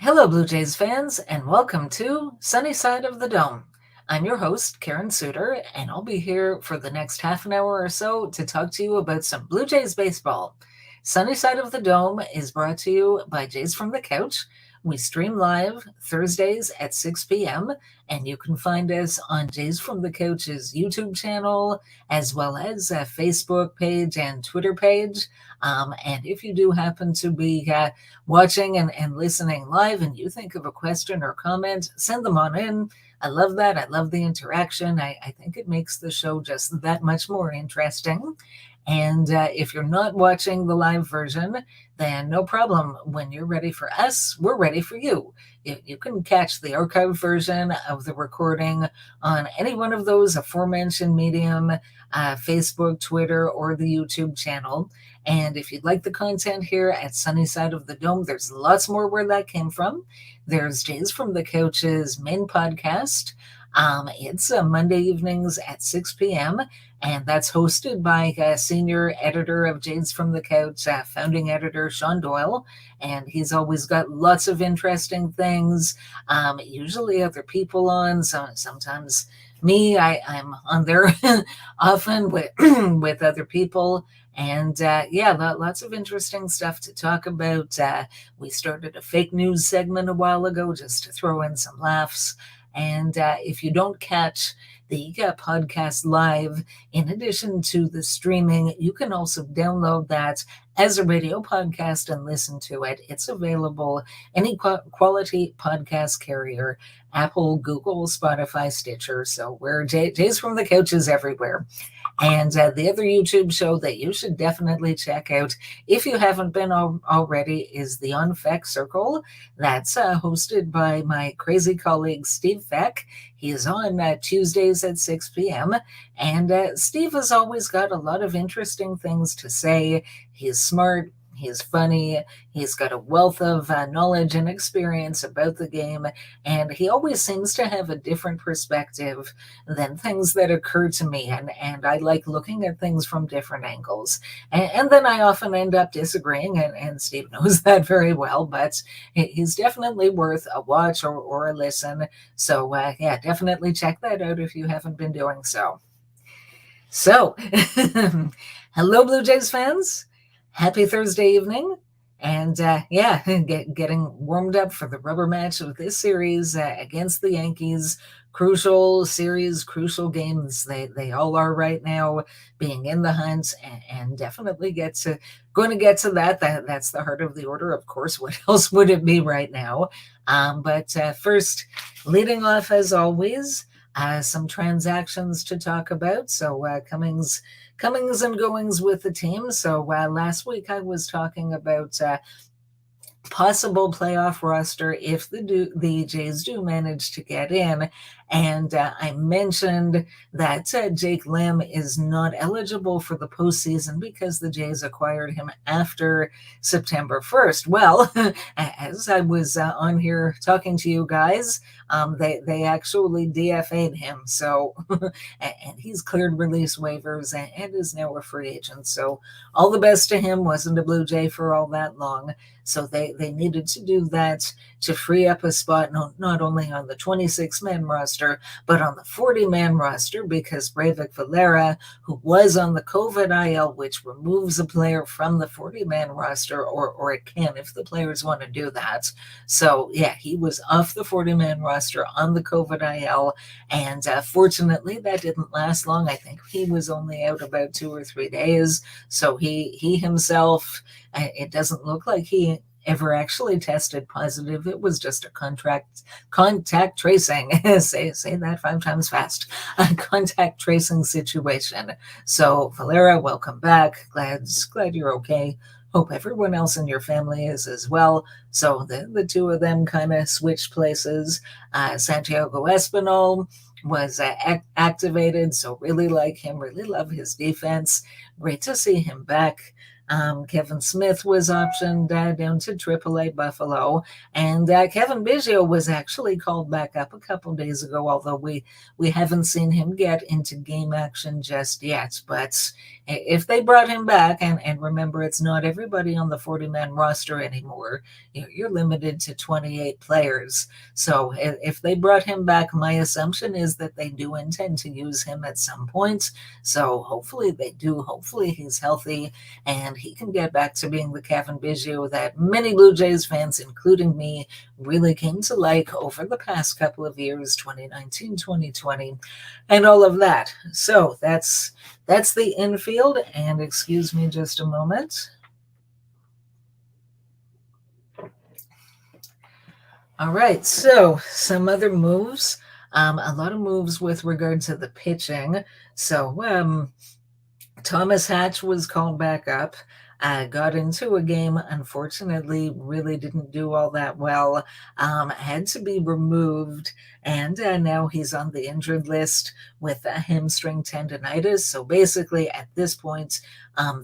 Hello, Blue Jays fans, and welcome to Sunny Side of the Dome. I'm your host, Karen Soutar, and I'll be here for the next half an hour or so to talk to you about some Blue Jays baseball. Sunny Side of the Dome is brought to you by Jays from the Couch. We stream live Thursdays at 6 p.m., and you can find us on Jays from the Couch's YouTube channel, as well as a Facebook page and Twitter page. And if you do happen to be watching and listening live and you think of a question or comment, send them on in. I love that. I love the interaction. I think it makes the show just that much more interesting. And if you're not watching the live version, then no problem. When you're ready for us, we're ready for you. You can catch the archived version of the recording on any one of those aforementioned medium, Facebook, Twitter, or the YouTube channel. And if you'd like the content here at Sunny Side of the Dome, there's lots more where that came from. There's Jays from the Couch's main podcast. It's Monday evenings at 6 p.m., and that's hosted by senior editor of Jays from the Couch, founding editor Sean Doyle, and he's always got lots of interesting things, usually other people on, sometimes me. I'm on there often with other people. And lots of interesting stuff to talk about. We started a fake news segment a while ago just to throw in some laughs. And if you don't catch the podcast live, in addition to the streaming, you can also download that as a radio podcast and listen to it. It's available any quality podcast carrier, Apple, Google, Spotify, Stitcher. So we're Jays from the Couch is everywhere. And the other YouTube show that you should definitely check out, if you haven't been already, is the On Feck Circle. That's hosted by my crazy colleague, Steve Feck. He is on Tuesdays at 6 p.m. And Steve has always got a lot of interesting things to say. He's smart. He's funny. He's got a wealth of knowledge and experience about the game, and he always seems to have a different perspective than things that occur to me, and I like looking at things from different angles. And then I often end up disagreeing, and Steve knows that very well, but he's definitely worth a watch or a listen. So, definitely check that out if you haven't been doing so. So, hello, Blue Jays fans. Happy Thursday evening, and getting warmed up for the rubber match of this series against the Yankees. Crucial series, crucial games. They all are right now, being in the hunt, and definitely going to get to that. That's the heart of the order, of course. What else would it be right now? But first, leading off as always, some transactions to talk about. So comings and goings with the team. So last week I was talking about possible playoff roster if the Jays do manage to get in. And I mentioned that Jake Lamb is not eligible for the postseason because the Jays acquired him after September 1st. Well, as I was on here talking to you guys, they actually DFA'd him. So, and he's cleared release waivers and is now a free agent. So all the best to him. Wasn't a Blue Jay for all that long. So they needed to do that to free up a spot, not only on the 26-man roster, but on the 40-man roster, because Breivik Valera, who was on the COVID IL, which removes a player from the 40-man roster, or it can if the players want to do that. So, he was off the 40-man roster on the COVID IL, and fortunately, that didn't last long. I think he was only out about 2 or 3 days. So he himself, it doesn't look like he ever actually tested positive. It was just a contact tracing, say that 5 times fast, a contact tracing situation. So Valera, welcome back. Glad you're okay. Hope everyone else in your family is as well. So the two of them kind of switched places. Santiago Espinal was activated, so really like him, really love his defense. Great to see him back. Kevin Smith was optioned down to AAA Buffalo, and Kevin Biggio was actually called back up a couple days ago, although we haven't seen him get into game action just yet. But if they brought him back, and remember, it's not everybody on the 40-man roster anymore. You're limited to 28 players. So if they brought him back, my assumption is that they do intend to use him at some point. So hopefully they do. Hopefully he's healthy and he can get back to being the Kevin Biggio that many Blue Jays fans, including me, really came to like over the past couple of years, 2019, 2020, and all of that. So that's the infield. And excuse me just a moment. All right, so some other moves. A lot of moves with regard to the pitching. So Thomas Hatch was called back up. Got into a game, unfortunately, really didn't do all that well. Had to be removed, and now he's on the injured list with a hamstring tendonitis. So basically, at this point,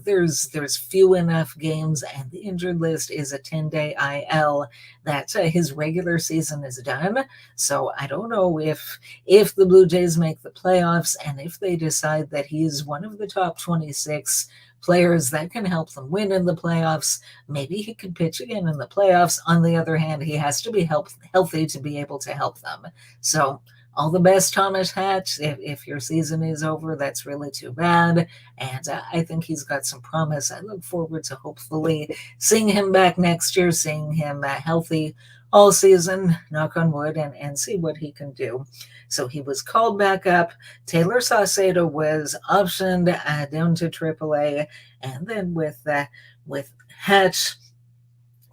there's few enough games, and the injured list is a 10-day IL that his regular season is done. So I don't know if the Blue Jays make the playoffs, and if they decide that he's one of the top 26 players that can help them win in the playoffs, maybe he could pitch again in the playoffs. On the other hand, he has to be healthy to be able to help them. So all the best, Thomas Hatch. If your season is over, that's really too bad. And I think he's got some promise. I look forward to hopefully seeing him back next year, seeing him healthy all season, knock on wood, and see what he can do. So he was called back up. Taylor Saucedo was optioned down to AAA, and then with Hatch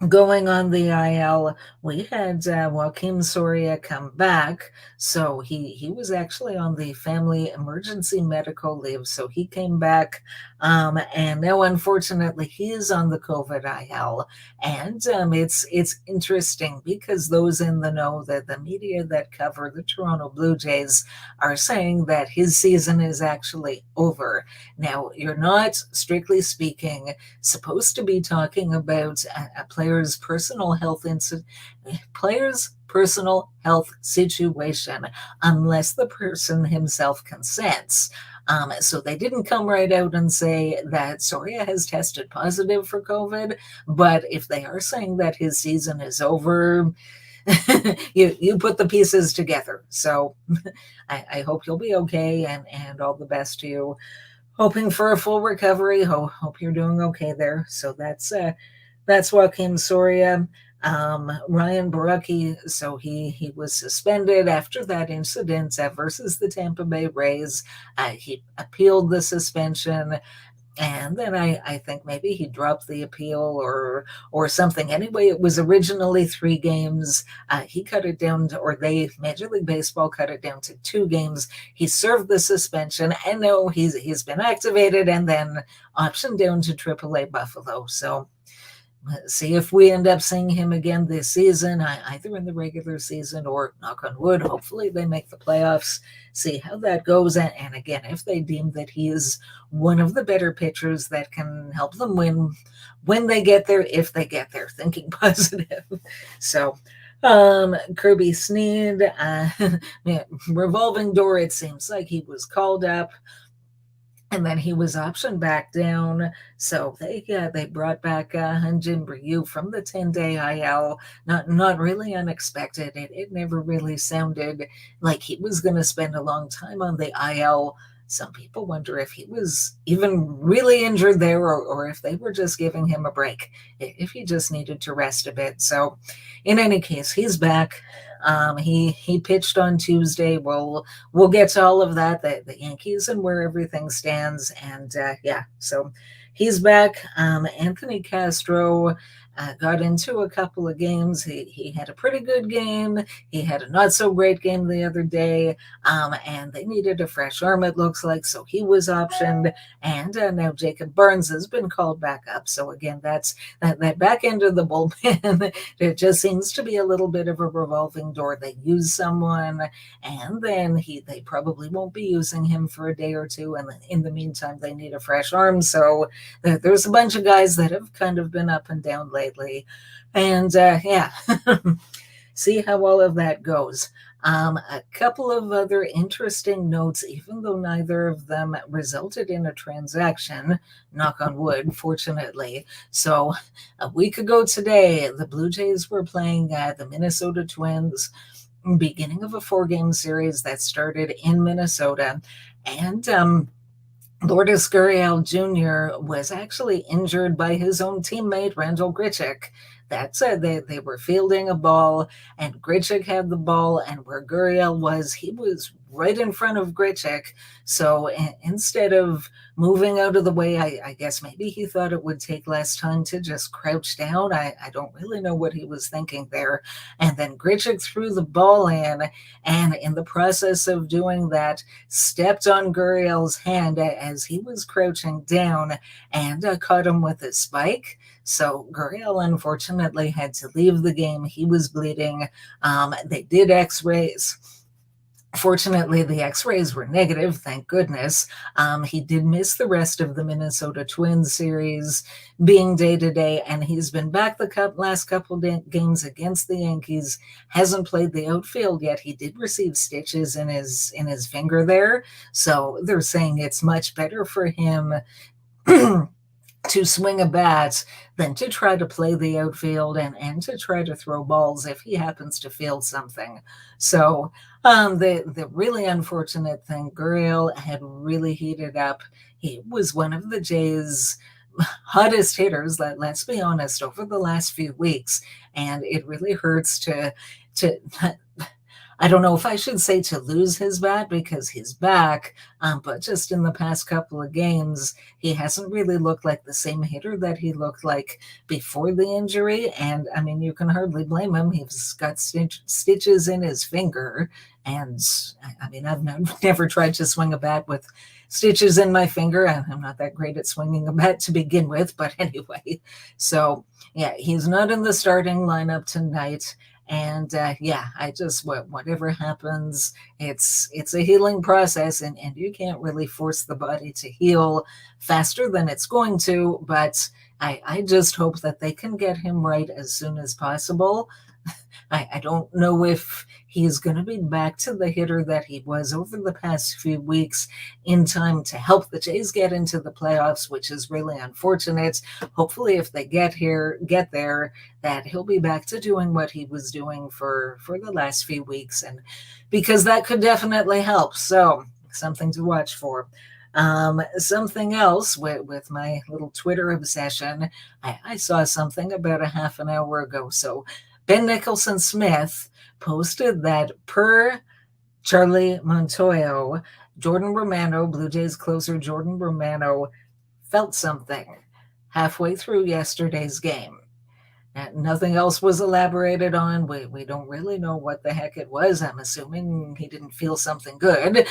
going on the IL, we had Joaquin Soria come back. So he was actually on the family emergency medical leave. So he came back, and now unfortunately he is on the COVID IL. And it's interesting because those in the know, that the media that cover the Toronto Blue Jays are saying that his season is actually over. Now, you're not, strictly speaking, supposed to be talking about a player's personal health situation unless the person himself consents. So they didn't come right out and say that Soria has tested positive for COVID, but if they are saying that his season is over, you put the pieces together. So I hope you'll be okay, and all the best to you. Hoping for a full recovery. Hope you're doing okay there. So that's Joaquin Soria. Ryan Borucki, so he was suspended after that incident versus the Tampa Bay Rays. He appealed the suspension, and then I think maybe he dropped the appeal or something. Anyway, it was originally 3 games. He cut it down to, or Major League Baseball cut it down to 2 games. He served the suspension, and no, he's been activated and then optioned down to AAA Buffalo. So let's see if we end up seeing him again this season, either in the regular season or, knock on wood, hopefully they make the playoffs. See how that goes. And again, if they deem that he is one of the better pitchers that can help them win when they get there, if they get there, thinking positive. So Kirby Sneed, revolving door, it seems like he was called up. And then he was optioned back down. So they brought back Hyun-Jin Ryu from the 10-day IL. Not really unexpected. It never really sounded like he was going to spend a long time on the IL. Some people wonder if he was even really injured there, or if they were just giving him a break, if he just needed to rest a bit. So in any case, he's back. He pitched on Tuesday. We'll get to all of that, the Yankees and where everything stands. And so he's back. Anthony Castro, got into a couple of games. He had a pretty good game. He had a not so great game the other day, and they needed a fresh arm, it looks like, so he was optioned. And now Jacob Burns has been called back up. So again, that back end of the bullpen, it just seems to be a little bit of a revolving door. They use someone, and then they probably won't be using him for a day or two, and in the meantime, they need a fresh arm. So there's a bunch of guys that have kind of been up and down lately. And yeah, see how all of that goes. A couple of other interesting notes, even though neither of them resulted in a transaction, knock on wood, fortunately. So a week ago today, the Blue Jays were playing the Minnesota Twins, beginning of a 4-game series that started in Minnesota. And Lourdes Gurriel Jr. was actually injured by his own teammate, Randall Grichuk. That said, they were fielding a ball, and Grichuk had the ball, and where Gurriel was, he was right in front of Grichuk. So instead of moving out of the way, I guess maybe he thought it would take less time to just crouch down. I don't really know what he was thinking there. And then Grichuk threw the ball in, and in the process of doing that, stepped on Gurriel's hand as he was crouching down and caught him with a spike. So Gurriel unfortunately had to leave the game. He was bleeding. They did x-rays. Fortunately, the x-rays were negative, thank goodness. He did miss the rest of the Minnesota Twins series, being day-to-day, and he's been back the last couple games against the Yankees. Hasn't played the outfield yet. He did receive stitches in his finger there, so they're saying it's much better for him to swing a bat than to try to play the outfield and to try to throw balls if he happens to feel something. So the really unfortunate thing, Gurriel had really heated up. He was one of the Jays' hottest hitters, let's be honest, over the last few weeks. And it really hurts to I don't know if I should say to lose his bat because he's back, but just in the past couple of games, he hasn't really looked like the same hitter that he looked like before the injury. And I mean, you can hardly blame him. He's got stitches in his finger. And I mean, I've never tried to swing a bat with stitches in my finger. I'm not that great at swinging a bat to begin with, but anyway. So yeah, he's not in the starting lineup tonight. And yeah, I just, whatever happens, it's a healing process, and you can't really force the body to heal faster than it's going to. But I just hope that they can get him right as soon as possible. I don't know if he's going to be back to the hitter that he was over the past few weeks in time to help the Jays get into the playoffs, which is really unfortunate. Hopefully, if they get there, that he'll be back to doing what he was doing for the last few weeks, and because that could definitely help. So something to watch for. Something else with my little Twitter obsession, I saw something about a half an hour ago. So Ben Nicholson-Smith posted that per Charlie Montoyo, Jordan Romano, Blue Jays closer Jordan Romano, felt something halfway through yesterday's game. Nothing else was elaborated on. We don't really know what the heck it was. I'm assuming he didn't feel something good.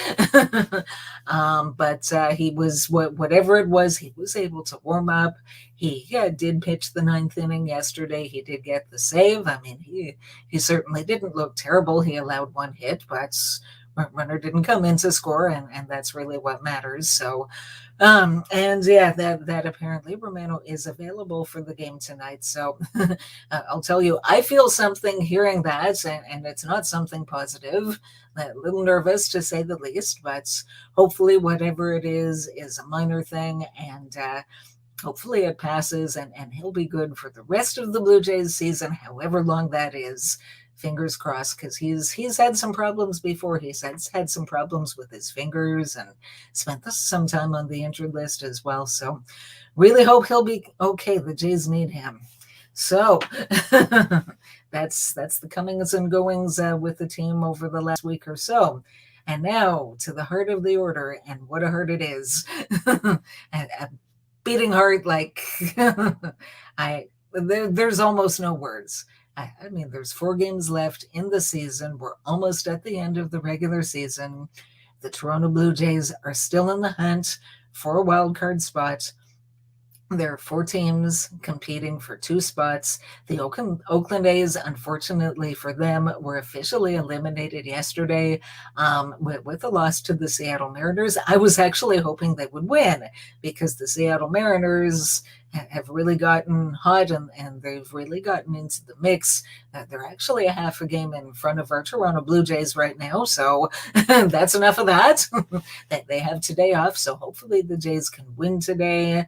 But he was, whatever it was, he was able to warm up. He did pitch the 9th inning yesterday. He did get the save. I mean, he certainly didn't look terrible. He allowed 1 hit, but runner didn't come in to score, and that's really what matters. So, and yeah, that apparently Romano is available for the game tonight. So I'll tell you, I feel something hearing that, and it's not something positive. A little nervous to say the least, but hopefully whatever it is a minor thing, and hopefully it passes, and he'll be good for the rest of the Blue Jays season, however long that is. Fingers crossed, because he's had some problems before. He's had some problems with his fingers and spent some time on the injured list as well. So really hope he'll be okay. The Jays need him. So that's the comings and goings with the team over the last week or so. And now to the heart of the order, and what a heart it is. A beating heart, like there's almost no words. I mean, there's 4 games left in the season. We're almost at the end of the regular season. The Toronto Blue Jays are still in the hunt for a wild card spot. There are 4 teams competing for 2 spots. The Oakland A's, unfortunately for them, were officially eliminated yesterday with a loss to the Seattle Mariners. I was actually hoping they would win because the Seattle Mariners have really gotten hot and they've really gotten into the mix. They're actually a half a game in front of our Toronto Blue Jays right now, so that's enough of that. They have today off, so hopefully the Jays can win today,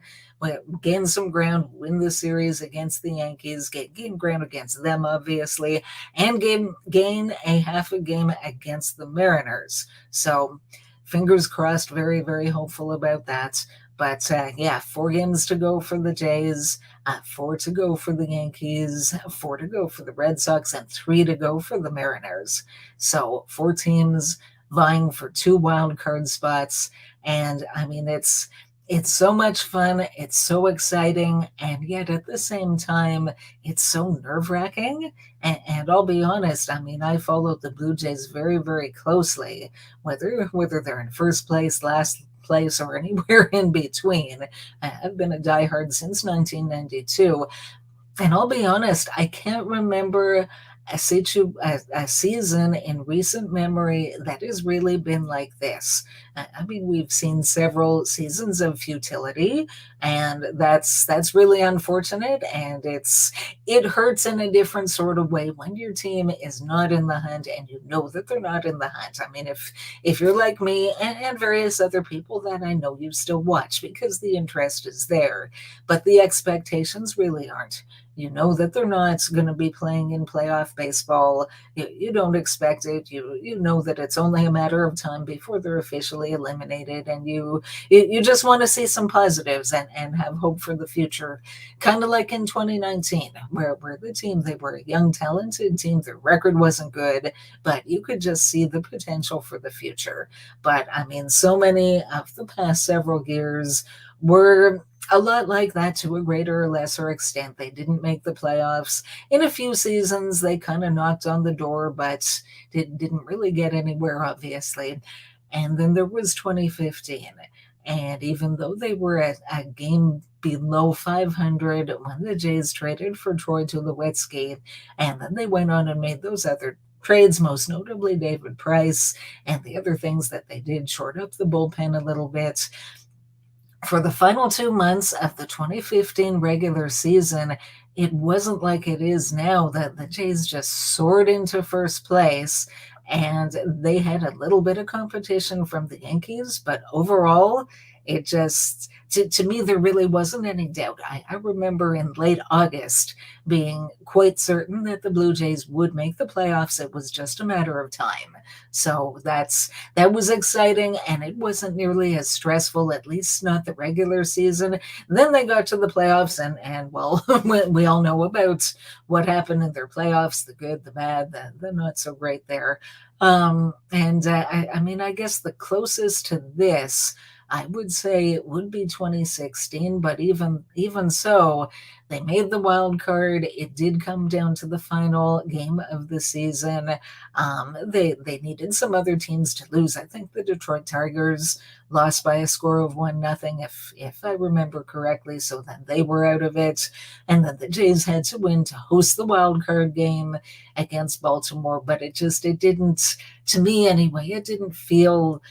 gain some ground, win the series against the Yankees, gain ground against them, obviously, and gain a half a game against the Mariners. So fingers crossed, very, very hopeful about that. But yeah, 4 games to go for the Jays, 4 to go for the Yankees, 4 to go for the Red Sox, and 3 to go for the Mariners. So 4 teams vying for 2 wild card spots. And I mean, it's so much fun. It's so exciting. And yet at the same time, it's so nerve-wracking. And I'll be honest, I mean, I followed the Blue Jays very, very closely, whether they're in first place, last place, or anywhere in between. I've been a diehard since 1992. And I'll be honest, I can't remember a season in recent memory that has really been like this. I mean, we've seen several seasons of futility, and that's really unfortunate, and it hurts in a different sort of way when your team is not in the hunt and you know that they're not in the hunt. I mean, if you're like me and various other people that I know you still watch because the interest is there, but the expectations really aren't. You know that they're not going to be playing in playoff baseball. You don't expect it. You know that it's only a matter of time before they're officially eliminated, and you just want to see some positives and have hope for the future. Kind of like in 2019, where the team, they were a young, talented team. Their record wasn't good, but you could just see the potential for the future. But I mean, so many of the past several years were a lot like that to a greater or lesser extent. They didn't make the playoffs. In a few seasons, they kind of knocked on the door, but didn't really get anywhere, obviously. And then there was 2015. And even though they were at a game below 500 when the Jays traded for Troy Tulowitzki, and then they went on and made those other trades, most notably David Price, and the other things that they did, short up the bullpen a little bit. For the final 2 months of the 2015 regular season, it wasn't like it is now that the Jays just soared into first place, and they had a little bit of competition from the Yankees, but overall, it just, to me, there really wasn't any doubt. I remember in late August being quite certain that the Blue Jays would make the playoffs. It was just a matter of time. So that was exciting, and it wasn't nearly as stressful, at least not the regular season. Then they got to the playoffs, and well, we all know about what happened in their playoffs, the good, the bad, the not so great there. I mean, I guess the closest to this, I would say it would be 2016, but even so, they made the wild card. It did come down to the final game of the season. They needed some other teams to lose. I think the Detroit Tigers lost by a score of 1-0, if I remember correctly. So then they were out of it, and then the Jays had to win to host the wild card game against Baltimore. But it didn't, to me anyway, it didn't feel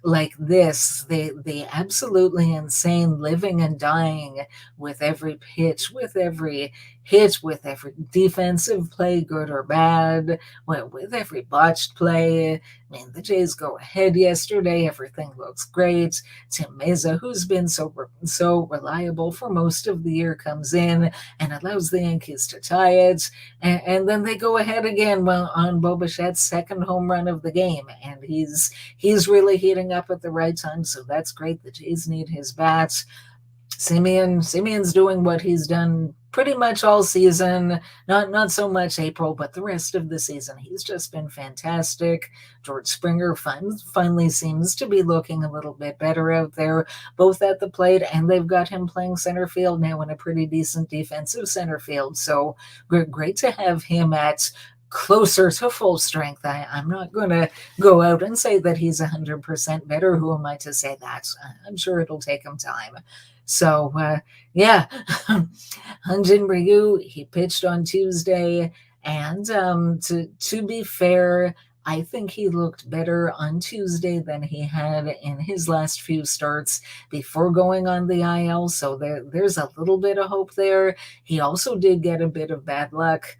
like this. They absolutely insane, living and dying with every pitch, with every hit, with every defensive play, good or bad, with every botched play. I mean, the Jays go ahead yesterday. Everything looks great. Tim Meza, who's been so reliable for most of the year, comes in and allows the Yankees to tie it. And then they go ahead again on Bo Bichette's second home run of the game. And he's really heating up at the right time. So that's great. The Jays need his bats. Simeon's doing what he's done pretty much all season. Not so much April, but the rest of the season. He's just been fantastic. George Springer finally seems to be looking a little bit better out there, both at the plate, and they've got him playing center field now in a pretty decent defensive center field. So great to have him at closer to full strength. I'm not going to go out and say that he's 100% better. Who am I to say that? I'm sure it'll take him time. So, yeah, Hyunjin Ryu, he pitched on Tuesday. And to be fair, I think he looked better on Tuesday than he had in his last few starts before going on the IL. So there's a little bit of hope there. He also did get a bit of bad luck.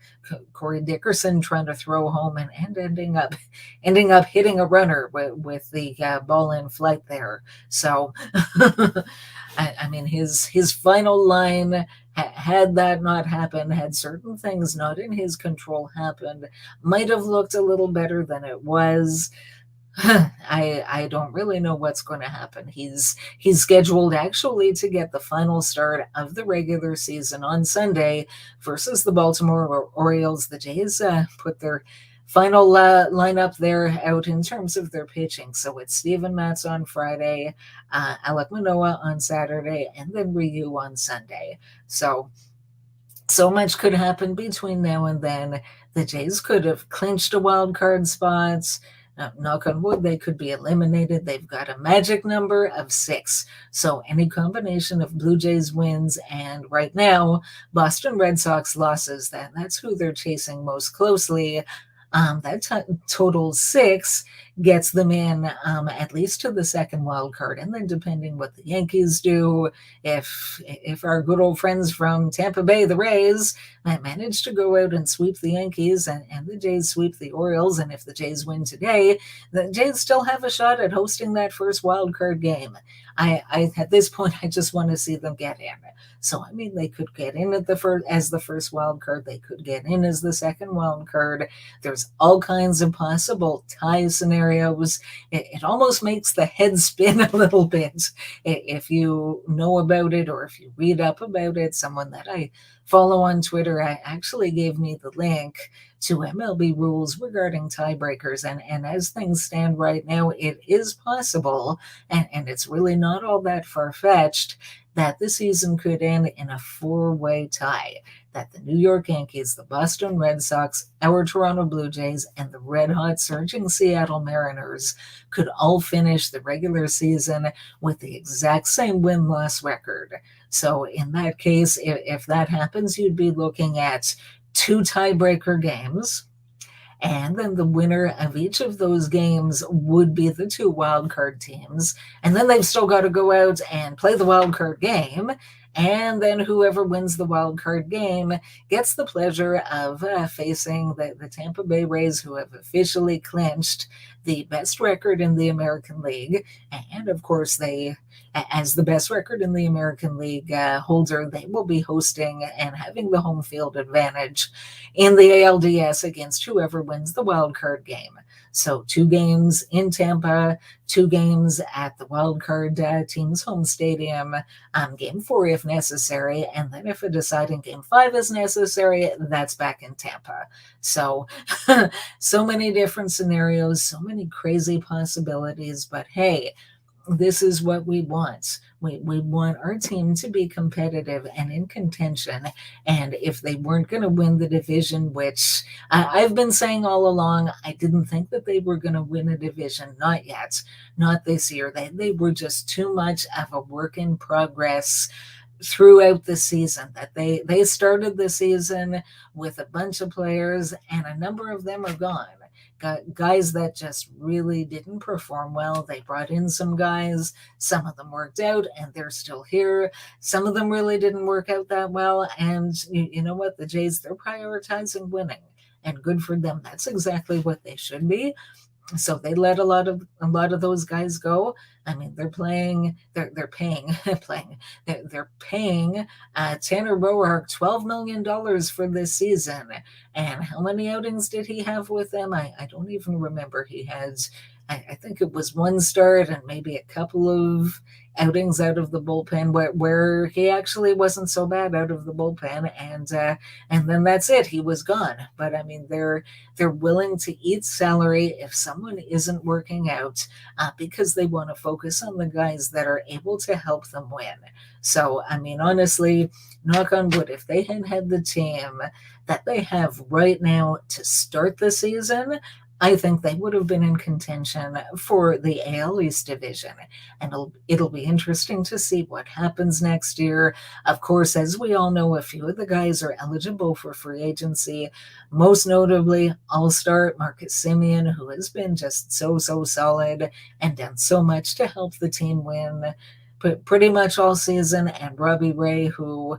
Corey Dickerson trying to throw home and ending up hitting a runner with the ball in flight there. So, I mean, his final line, had that not happened, had certain things not in his control happened, might have looked a little better than it was. I don't really know what's going to happen. He's scheduled actually to get the final start of the regular season on Sunday versus the Baltimore Orioles. The Jays put their final lineup there out in terms of their pitching. So it's Steven Matz on Friday, Alek Manoah on Saturday, and then Ryu on Sunday. So much could happen between now and then. The Jays could have clinched a wild card spot. Knock on wood, they could be eliminated. They've got a magic number of 6. So any combination of Blue Jays wins and right now Boston Red Sox losses, that's who they're chasing most closely. That total 6 gets them in at least to the second wild card. And then depending what the Yankees do, if our good old friends from Tampa Bay, the Rays, manage to go out and sweep the Yankees and the Jays sweep the Orioles, and if the Jays win today, the Jays still have a shot at hosting that first wild card game. I at this point, I just want to see them get in. So, I mean, they could get in at as the first wild card. They could get in as the second wild card. There's all kinds of possible tie scenarios. It almost makes the head spin a little bit if you know about it or if you read up about it. Someone that I follow on Twitter actually gave me the link to MLB rules regarding tiebreakers. And as things stand right now, it is possible, and it's really not all that far-fetched, that the season could end in a 4-way tie, that the New York Yankees, the Boston Red Sox, our Toronto Blue Jays, and the red-hot surging Seattle Mariners could all finish the regular season with the exact same win-loss record. So in that case, if that happens, you'd be looking at 2 tiebreaker games, and then the winner of each of those games would be the 2 wildcard teams. And then they've still got to go out and play the wildcard game. And then whoever wins the wildcard game gets the pleasure of facing the Tampa Bay Rays, who have officially clinched the best record in the American League. And of course, they, as the best record in the American League holder, they will be hosting and having the home field advantage in the ALDS against whoever wins the wild card game. So 2 games in Tampa, 2 games at the wild card team's home stadium, game 4 if necessary, and then if a deciding game 5 is necessary, that's back in Tampa. So, so many different scenarios, so many crazy possibilities, but hey, this is what we want. We want our team to be competitive and in contention. And if they weren't going to win the division, which I've been saying all along, I didn't think that they were going to win a division. Not yet. Not this year. They were just too much of a work in progress throughout the season, that they started the season with a bunch of players and a number of them are gone. Guys that just really didn't perform well. They brought in some guys, some of them worked out and they're still here. Some of them really didn't work out that well. And you know what? The Jays, they're prioritizing winning, and good for them. That's exactly what they should be. So they let a lot of those guys go. I mean, they're paying Tanner Roark $12 million for this season. And how many outings did he have with them? I don't even remember. He had, I think it was 1 start and maybe a couple of outings out of the bullpen where he actually wasn't so bad out of the bullpen, and then that's it. He was gone. But I mean, they're willing to eat salary if someone isn't working out because they want to focus on the guys that are able to help them win. So I mean, honestly, knock on wood, if they had the team that they have right now to start the season, I think they would have been in contention for the AL East division. And it'll be interesting to see what happens next year. Of course, as we all know, a few of the guys are eligible for free agency, most notably All-Star Marcus Semien, who has been just so solid and done so much to help the team win pretty much all season, and Robbie Ray, who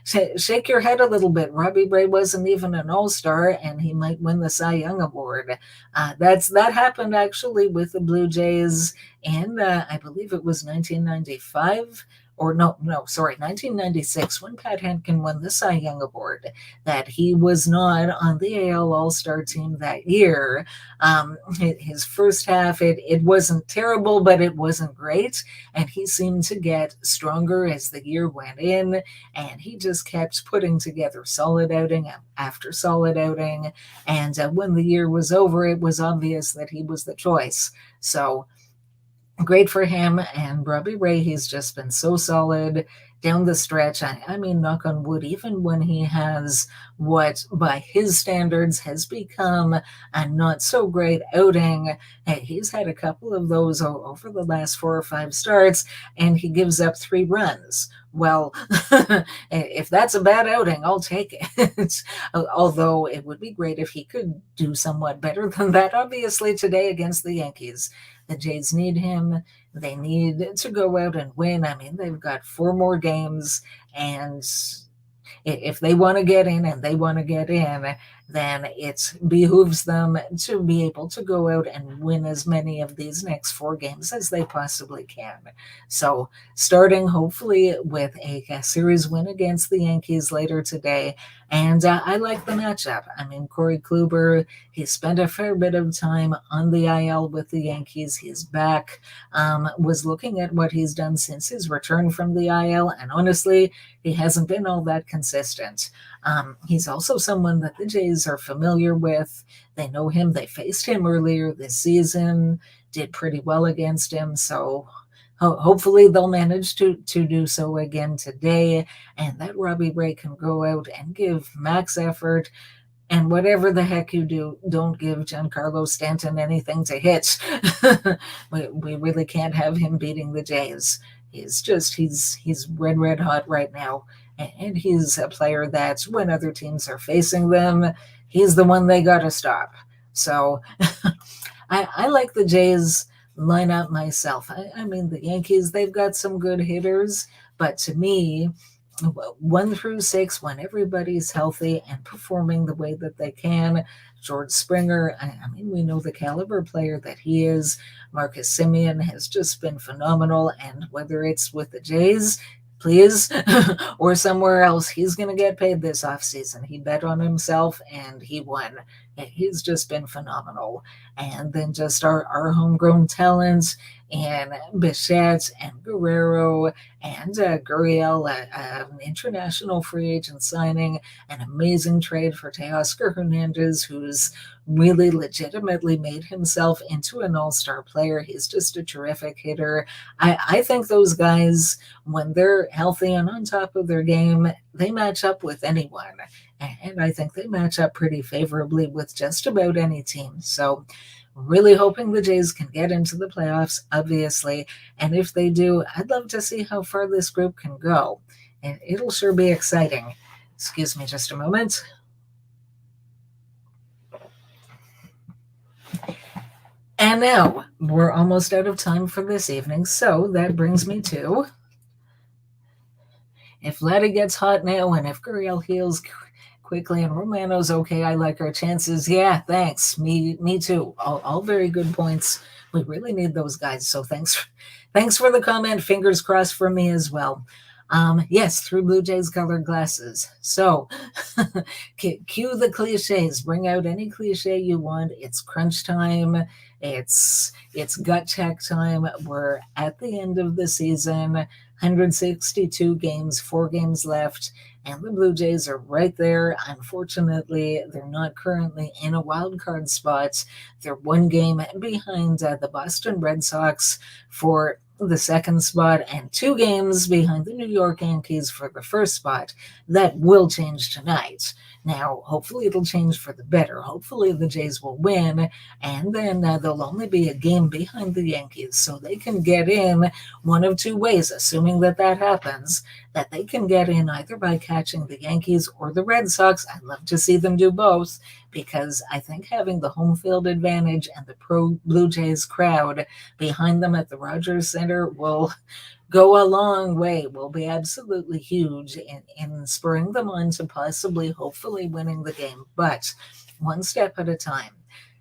shake your head a little bit. Robbie Ray wasn't even an all-star, and he might win the Cy Young Award. That happened actually with the Blue Jays in I believe it was 1995. Or no, sorry, 1996, when Pat Henkin won the Cy Young Award, that he was not on the AL All-Star team that year. His first half, it wasn't terrible, but it wasn't great, and he seemed to get stronger as the year went in, and he just kept putting together solid outing after solid outing, and when the year was over, it was obvious that he was the choice. So great for him. And Robbie Ray, he's just been so solid down the stretch. I mean, knock on wood, even when he has what by his standards has become a not so great outing, he's had a couple of those over the last 4 or 5 starts, and he gives up 3 runs. Well, if that's a bad outing, I'll take it. Although it would be great if he could do somewhat better than that. Obviously, today against the Yankees, the Jays need him. They need to go out and win. I mean, they've got 4 more games, and if they want to get in, and they want to get in, then it behooves them to be able to go out and win as many of these next 4 games as they possibly can. So starting hopefully with a series win against the Yankees later today. And I like the matchup. I mean, Corey Kluber, he spent a fair bit of time on the IL with the Yankees. He's back, was looking at what he's done since his return from the IL, and honestly, he hasn't been all that consistent. He's also someone that the Jays are familiar with. They know him. They faced him earlier this season, did pretty well against him. So hopefully they'll manage to do so again today, and that Robbie Ray can go out and give max effort. And whatever the heck you do, don't give Giancarlo Stanton anything to hit. we really can't have him beating the Jays. He's red hot right now. And he's a player that when other teams are facing them, he's the one they got to stop. So I like the Jays lineup myself. I mean, the Yankees, they've got some good hitters, but to me, 1 through 6, when everybody's healthy and performing the way that they can, George Springer, I mean, we know the caliber player that he is. Marcus Semien has just been phenomenal, and whether it's with the Jays, please, or somewhere else, he's going to get paid this offseason. He bet on himself, and he won. He's just been phenomenal. And then just our homegrown talents, and Bichette and Guerrero and Gurriel, an international free agent signing, an amazing trade for Teoscar Hernandez, who's really legitimately made himself into an all-star player. He's just a terrific hitter. I think those guys, when they're healthy and on top of their game, they match up with anyone. And I think they match up pretty favorably with just about any team. So really hoping the Jays can get into the playoffs, obviously. And if they do, I'd love to see how far this group can go. And it'll sure be exciting. Excuse me just a moment. And now, we're almost out of time for this evening, so that brings me to, if Vladdy gets hot now, and if Gurriel heals quickly and Romano's okay, I like our chances. Yeah, thanks. Me too. All very good points. We really need those guys, so thanks for the comment. Fingers crossed for me as well. Yes, through Blue Jays colored glasses. So cue the cliches. Bring out any cliche you want. It's crunch time. It's gut check time. We're at the end of the season, 162 games, 4 games left, and the Blue Jays are right there. Unfortunately, they're not currently in a wild card spot. They're 1 game behind the Boston Red Sox for the second spot and 2 games behind the New York Yankees for the first spot. That will change tonight. Now, hopefully, it'll change for the better. Hopefully, the Jays will win, and then they'll only be a game behind the Yankees, so they can get in one of 2 ways, assuming that that happens, that they can get in either by catching the Yankees or the Red Sox. I'd love to see them do both, because I think having the home field advantage and the pro Blue Jays crowd behind them at the Rogers Center will go a long way, will be absolutely huge in spurring them on to possibly, hopefully, winning the game, but one step at a time.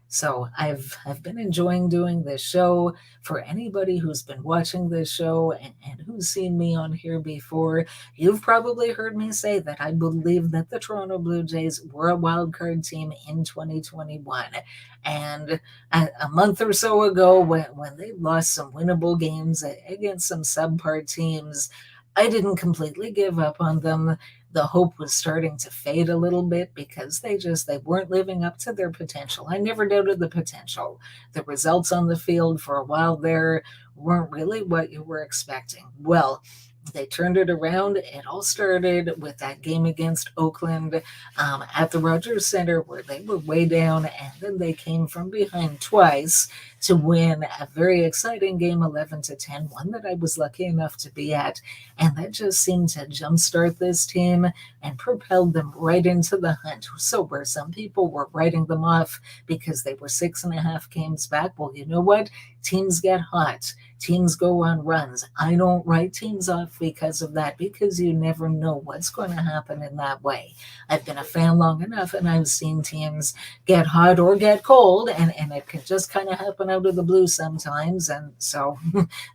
So I've been enjoying doing this show. For anybody who's been watching this show and who's seen me on here before, you've probably heard me say that I believe that the Toronto Blue Jays were a wild card team in 2021. And a month or so ago, when they lost some winnable games against some subpar teams, I didn't completely give up on them. The hope was starting to fade a little bit because they weren't living up to their potential. I never doubted the potential. The results on the field for a while there weren't really what you were expecting. Well, they turned it around. It all started with that game against Oakland at the Rogers Center, where they were way down, and then they came from behind twice to win a very exciting game, 11-10, one that I was lucky enough to be at, and that just seemed to jumpstart this team and propelled them right into the hunt. So where some people were writing them off because they were 6.5 games back, well, you know what? Teams get hot. Teams go on runs. I don't write teams off because of that, because you never know what's going to happen in that way. I've been a fan long enough, and I've seen teams get hot or get cold, and it can just kind of happen out of the blue sometimes. And so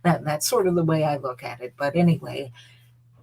that's sort of the way I look at it. But anyway,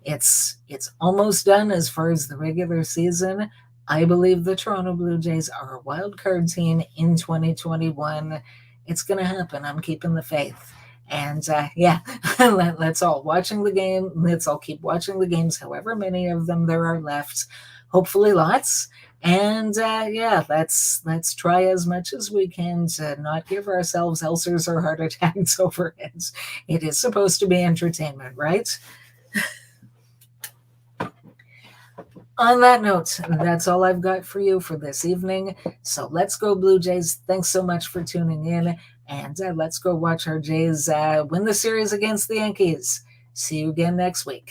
it's almost done as far as the regular season. I believe the Toronto Blue Jays are a wild card team in 2021. It's going to happen. I'm keeping the faith. And yeah, let's all watching the game. Let's all keep watching the games, however many of them there are left. Hopefully lots. And yeah, let's try as much as we can to not give ourselves ulcers or heart attacks over it. It is supposed to be entertainment, right? On that note, that's all I've got for you for this evening. So let's go Blue Jays. Thanks so much for tuning in. And let's go watch our Jays win the series against the Yankees. See you again next week.